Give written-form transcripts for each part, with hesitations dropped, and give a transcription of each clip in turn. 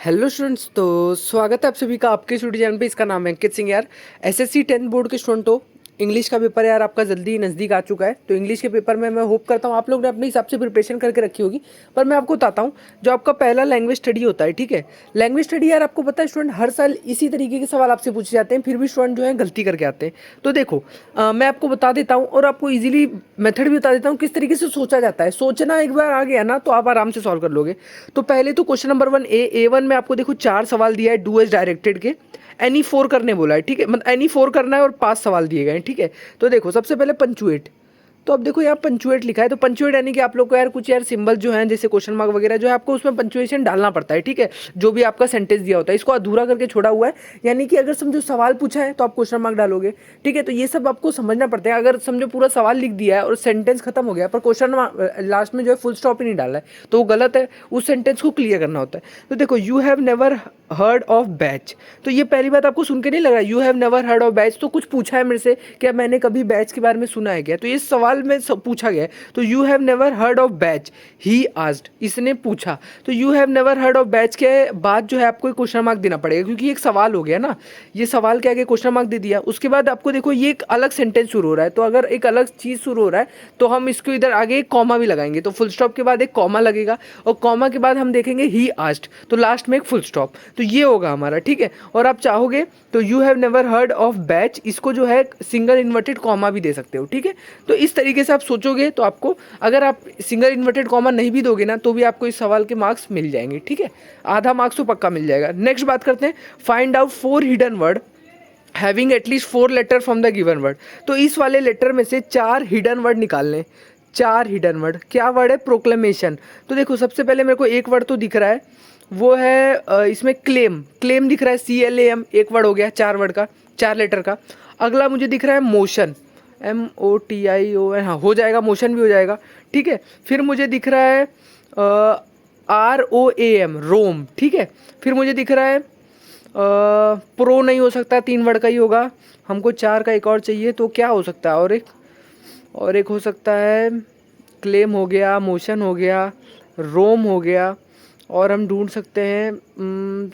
Hello students. तो स्वागत है आप सभी का आपके स्टूडियो चैनल पे। इसका नाम है अंकित सिंह। यार एसएससी 10th बोर्ड के स्टूडेंट हो, इंग्लिश का पेपर यार आपका जल्दी नज़दीक आ चुका है। तो इंग्लिश के पेपर में मैं होप करता हूँ आप लोग ने अपने हिसाब से प्रिपरेशन करके रखी होगी। पर मैं आपको बताता हूँ, जो आपका पहला लैंग्वेज स्टडी होता है, ठीक है। लैंग्वेज स्टडी यार आपको पता है स्टूडेंट, हर साल इसी तरीके के सवाल आपसे पूछे जाते हैं, फिर भी स्टूडेंट जो है गलती करके आते हैं। तो देखो मैं आपको बता देता हूँ और आपको ईजिली मेथड भी बता देता हूँ किस तरीके से सोचा जाता है। सोचना एक बार आ गया ना तो आप आराम से सॉल्व कर लोगे। तो पहले तो क्वेश्चन नंबर 1 A1 में आपको देखो 4 सवाल दिया है डू एज डायरेक्टेड के। एनी 4 करने बोला है, ठीक है। मतलब एनी 4 करना है और 5 सवाल दिए गए हैं, ठीक है। तो देखो सबसे पहले पंचुएट। तो अब देखो यहाँ पंचुएट लिखा है, तो पंचुएट यानी कि आप लोग को यार कुछ यार सिंबल जो है जैसे क्वेश्चन मार्क वगैरह जो है आपको उसमें पंचुएशन डालना पड़ता है, ठीक है। जो भी आपका सेंटेंस दिया होता है इसको अधूरा करके छोड़ा हुआ है, यानी कि अगर समझो सवाल पूछा है तो आप क्वेश्चन मार्क डालोगे, ठीक है। तो ये सब आपको समझना पड़ता है। अगर समझो पूरा सवाल लिख दिया है और सेंटेंस खत्म हो गया पर क्वेश्चन लास्ट में जो है फुल स्टॉप ही नहीं डाला है तो वो गलत है, उस सेंटेंस को क्लियर करना होता है। तो देखो you have never heard of batch, तो ये पहली बात आपको सुन के नहीं लग रहा you have never heard of batch. तो कुछ पूछा है मेरे से क्या मैंने कभी बैच के बारे में सुना है क्या, तो ये सवाल में पूछा गया है। तो you have never heard of batch he asked, इसने पूछा। तो you have never heard of batch के बाद जो है आपको एक क्वेश्चन मार्क देना पड़ेगा, क्योंकि एक सवाल हो गया ना, ये सवाल के आगे क्वेश्चन मार्क दे दिया। उसके बाद आपको देखो ये एक अलग सेंटेंस शुरू हो रहा है, तो अगर एक अलग चीज़ शुरू हो रहा है तो हम इसको इधर आगे एक कॉमा भी लगाएंगे। तो फुल स्टॉप के बाद एक कॉमा लगेगा और कॉमा के बाद हम देखेंगे ही आस्क्ड, तो लास्ट में एक फुल स्टॉप। तो ये होगा हमारा, ठीक है। और आप चाहोगे तो you have never heard of batch, इसको जो है सिंगल इन्वर्टेड कॉमा भी दे सकते हो, ठीक है। तो इस तरीके से आप सोचोगे तो आपको, अगर आप सिंगल इन्वर्टेड कॉमा नहीं भी दोगे ना तो भी आपको इस सवाल के मार्क्स मिल जाएंगे, ठीक है। आधा मार्क्स तो पक्का मिल जाएगा। नेक्स्ट बात करते हैं, find out 4 hidden word having at least 4 letter from the given word. तो इस वाले लेटर में से 4 हिडन वर्ड निकालने। 4 हिडन वर्ड, क्या वर्ड है? प्रोक्लेमेशन। तो देखो सबसे पहले मेरे को एक वर्ड तो दिख रहा है, वो है इसमें क्लेम। क्लेम दिख रहा है, CLAM, एक वर्ड हो गया 4 वर्ड का, 4 लेटर का। अगला मुझे दिख रहा है मोशन, MOTION, हाँ हो जाएगा, मोशन भी हो जाएगा, ठीक है। फिर मुझे दिख रहा है ROAM, रोम, ठीक है। फिर मुझे दिख रहा है प्रो, नहीं हो सकता, 3 वर्ड का ही होगा, हमको 4 का एक और चाहिए। तो क्या हो सकता है? और एक हो सकता है, क्लेम हो गया, मोशन हो गया, रोम हो गया, और हम ढूंढ सकते हैं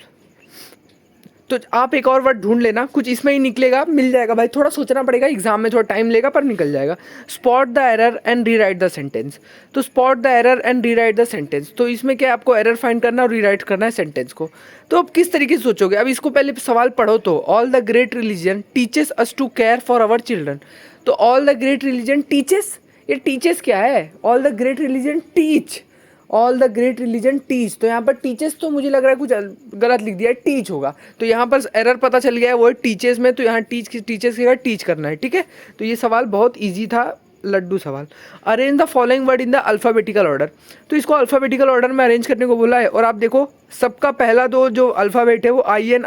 तो आप एक और वर्ड ढूंढ लेना, कुछ इसमें ही निकलेगा, मिल जाएगा भाई। थोड़ा सोचना पड़ेगा, एग्जाम में थोड़ा टाइम लेगा पर निकल जाएगा। Spot the error and rewrite the sentence. तो spot the error and rewrite the sentence, तो इसमें क्या आपको एरर फाइंड करना और रीराइट करना है सेंटेंस को। तो अब किस तरीके से सोचोगे? अब इसको पहले सवाल पढ़ो। तो all the great religion teaches us to care for our children. तो all the great religion teaches, ये टीचेस क्या है? All the great religion teach, all the great religion teach. तो यहाँ पर टीचेस तो मुझे लग रहा है कुछ गलत लिख दिया है, टीच होगा। तो यहाँ पर एरर पता चल गया है, वो है टीचेस में, तो यहाँ टीचेस के बाद टीच करना है, ठीक है। तो ये सवाल बहुत ईजी था, लड्डू सवाल। Arrange the following word in the alphabetical order. तो इसको अल्फ़ाबेटिकल ऑर्डर में अरेंज करने को बोला है, और आप देखो सबका पहला दो जो अल्फ़ाबेट है वो IN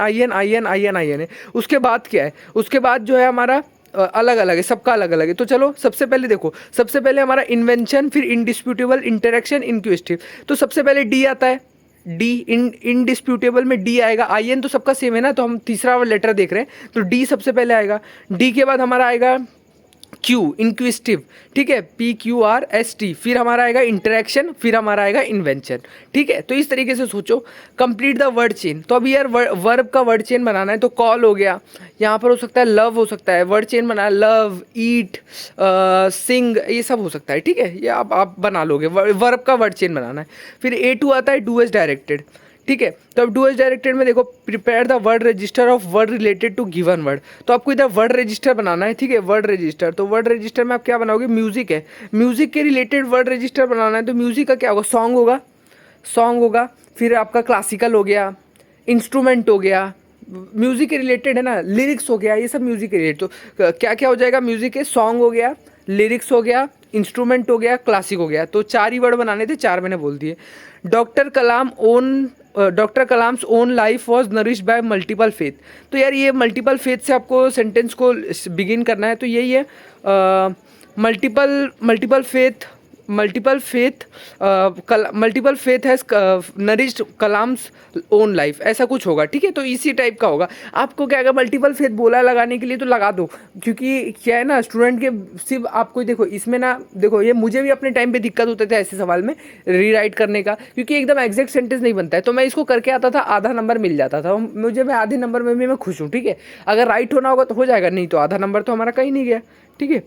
है। उसके बाद क्या है? उसके बाद जो है हमारा अलग अलग है, सबका अलग अलग है। तो चलो सबसे पहले देखो, सबसे पहले हमारा इन्वेंशन, फिर इंडिस्प्यूटेबल, इंटरेक्शन, इंक्विजिटिव। तो सबसे पहले डी आता है, डी इनडिस्प्यूटेबल में डी आएगा। IN तो सबका सेम है ना, तो हम तीसरा लेटर देख रहे हैं, तो डी सबसे पहले आएगा। डी के बाद हमारा आएगा Q, इंक्विजिटिव, ठीक है, PQRST। फिर हमारा आएगा इंटरेक्शन, फिर हमारा आएगा इन्वेंशन, ठीक है। तो इस तरीके से सोचो, कंप्लीट द वर्ड चेन। तो अभी यार वर्ब का वर्ड चेन बनाना है, तो कॉल हो गया, यहाँ पर हो सकता है लव, हो सकता है वर्ड चेन बनाना, लव, ईट, सिंग, ये सब हो सकता है, ठीक है। ये आप बना लोगे, वर्ब का वर्ड चेन बनाना है। फिर A2 आता है डू एज डायरेक्टेड, ठीक है। तो अब डू एज डायरेक्टेड में देखो, prepare the word register of word related to given word. तो आपको इधर वर्ड रजिस्टर बनाना है, ठीक है, वर्ड रजिस्टर। तो वर्ड रजिस्टर में आप क्या बनाओगे? म्यूजिक है, म्यूजिक के रिलेटेड वर्ड रजिस्टर बनाना है। तो म्यूजिक का क्या होगा? सॉन्ग होगा, सॉन्ग होगा। फिर आपका क्लासिकल हो गया, इंस्ट्रूमेंट हो गया, म्यूजिक के रिलेटेड है ना, लिरिक्स हो गया, ये सब म्यूजिक के रिलेटेड। तो क्या क्या हो जाएगा? म्यूजिक के सॉन्ग हो गया, लिरिक्स हो गया, इंस्ट्रूमेंट हो गया, क्लासिक हो गया। तो 4 ही वर्ड बनाने थे, 4 मैंने बोल दिए। Doctor Kalam's own life was nourished bye multiple faith. तो यार ये मल्टीपल फेथ से आपको सेंटेंस को बिगिन करना है, तो यही है, multiple faith multiple faith has nourished Kalam's own life, ऐसा कुछ होगा, ठीक है। तो इसी टाइप का होगा। आपको क्या अगर मल्टीपल फेथ बोला लगाने के लिए तो लगा दो, क्योंकि क्या है ना स्टूडेंट के सिर्फ आपको देखो इसमें ना, देखो ये मुझे भी अपने टाइम पे दिक्कत होते थे ऐसे सवाल में रीराइट करने का, क्योंकि एकदम एग्जैक्ट सेंटेंस नहीं बनता है। तो मैं इसको करके आता था, आधा नंबर मिल जाता था मुझे, मैं आधे नंबर में भी मैं खुश हूँ, ठीक है। अगर राइट होना होगा तो हो जाएगा, नहीं तो आधा नंबर तो हमारा कहीं नहीं गया, ठीक है।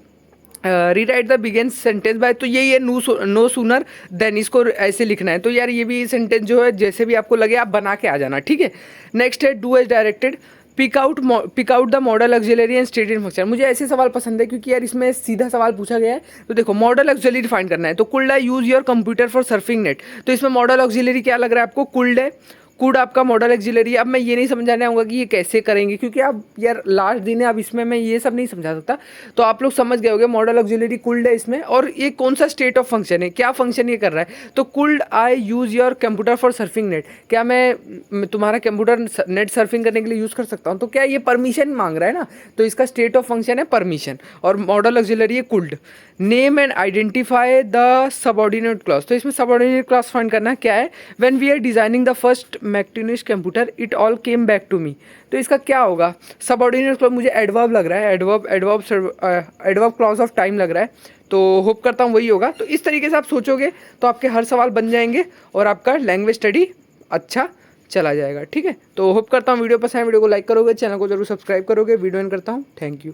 Rewrite the given sentence by, तो यही है नो सूनर देन, इसको ऐसे लिखना है। तो यार ये भी सेंटेंस जो है जैसे भी आपको लगे आप बना के आ जाना, ठीक है। नेक्स्ट है do as directed, pick out the modal auxiliary and state in function. मुझे ऐसे सवाल पसंद है क्योंकि यार इसमें सीधा सवाल पूछा गया है। तो देखो मॉडल ऑक्सिलरी डिफाइन करना है, तो cooled I use your computer for surfing net. तो इसमें मॉडल ऑक्सिलरी क्या लग रहा है आपको, कुल्ड है, कुड आपका मॉडल ऑक्सिलरी। अब मैं ये नहीं समझाने आऊँगा कि ये कैसे करेंगे, क्योंकि आप यार लास्ट दिन है, अब इसमें मैं ये सब नहीं समझा सकता। तो आप लोग समझ गए होंगे मॉडल ऑक्सिलरी कुल्ड है इसमें, और ये कौन सा स्टेट ऑफ फंक्शन है, क्या फंक्शन ये कर रहा है। तो cooled I use your computer for surfing net, क्या मैं तुम्हारा कंप्यूटर नेट सर्फिंग करने के लिए यूज़ कर सकता हूँ। तो क्या ये परमिशन मांग रहा है ना, तो इसका स्टेट ऑफ फंक्शन है परमिशन, और मॉडल ऑक्सिलरी है could. Name and identify the subordinate clause, तो इसमें सबऑर्डिनेट क्लॉज फाइंड करना क्या है। When we are designing the first मैक्टिनिश computer it all came back to me, तो इसका क्या होगा। सबऑर्डिनेट क्लॉज मुझे एडवर्ब लग रहा है, एडवर्ब क्लॉज ऑफ टाइम लग रहा है, तो होप करता हूँ वही होगा। तो इस तरीके से आप सोचोगे तो आपके हर सवाल बन जाएंगे और आपका लैंग्वेज स्टडी अच्छा चला जाएगा, ठीक है। तो होप करता हूँ वीडियो पसंद है, वीडियो को लाइक करोगे, चैनल को जरूर सब्सक्राइब करोगे। वीडियो एंड करता हूँ, थैंक यू।